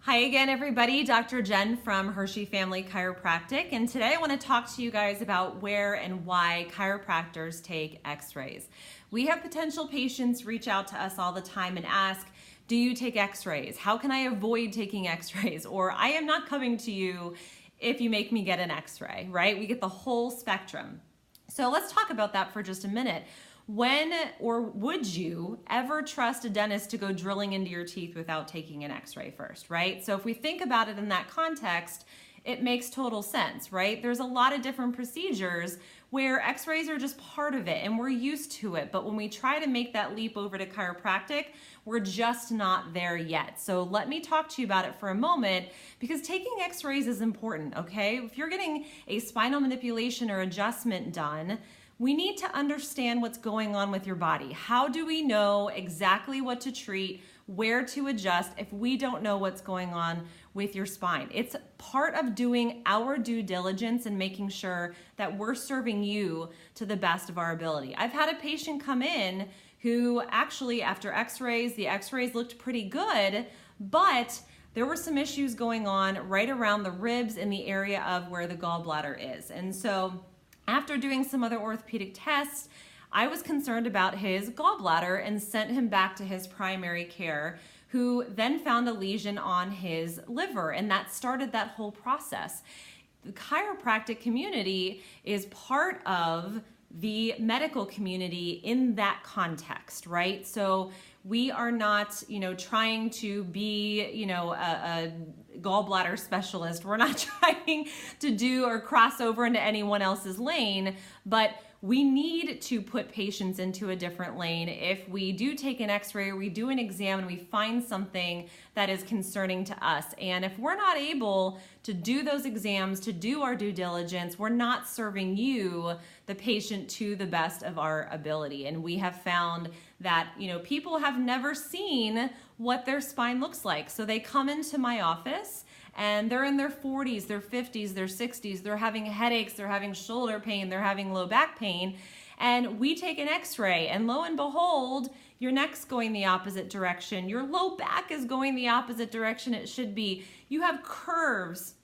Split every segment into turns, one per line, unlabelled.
Hi again, everybody. Dr. Jen from Hershey Family Chiropractic, and today I want to talk to you guys about where and why chiropractors take x-rays. We have potential patients reach out to us all the time and ask, do you take x-rays? How can I avoid taking x-rays? Or I am not coming to you if you make me get an x-ray, right? We get the whole spectrum. So let's talk about that for just a minute. When or would you ever trust a dentist to go drilling into your teeth without taking an x-ray first, right? So if we think about it in that context, it makes total sense, right? There's a lot of different procedures where x-rays are just part of it and we're used to it. But when we try to make that leap over to chiropractic, we're just not there yet. So let me talk to you about it for a moment because taking x-rays is important, okay? If you're getting a spinal manipulation or adjustment done, we need to understand what's going on with your body. How do we know exactly what to treat, where to adjust if we don't know what's going on with your spine? It's part of doing our due diligence and making sure that we're serving you to the best of our ability. I've had a patient come in who actually, after x-rays, the x-rays looked pretty good, but there were some issues going on right around the ribs in the area of where the gallbladder is. And so after doing some other orthopedic tests, I was concerned about his gallbladder and sent him back to his primary care, who then found a lesion on his liver, and that started that whole process. The chiropractic community is part of the medical community in that context, right? So we are not, trying to be, a gallbladder specialist. We're not trying to do or cross over into anyone else's lane, but we need to put patients into a different lane. If we do take an x-ray or we do an exam and we find something that is concerning to us, and if we're not able to do those exams, to do our due diligence, we're not serving you, the patient, to the best of our ability. And we have found that, people have never seen what their spine looks like. So they come into my office and they're in their 40s, their 50s, their 60s, they're having headaches, they're having shoulder pain, they're having low back pain, and we take an x-ray and lo and behold, your neck's going the opposite direction, your low back is going the opposite direction it should be. You have curves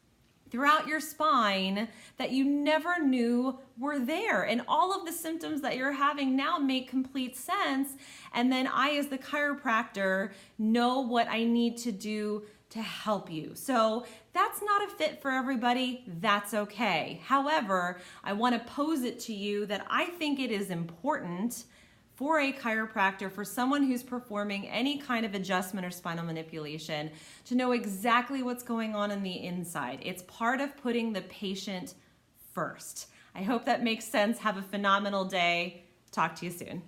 throughout your spine that you never knew were there. And all of the symptoms that you're having now make complete sense. And then I, as the chiropractor, know what I need to do to help you. So that's not a fit for everybody. That's okay. However, I want to pose it to you that I think it is important for a chiropractor, for someone who's performing any kind of adjustment or spinal manipulation, to know exactly what's going on the inside. It's part of putting the patient first. I hope that makes sense. Have a phenomenal day. Talk to you soon.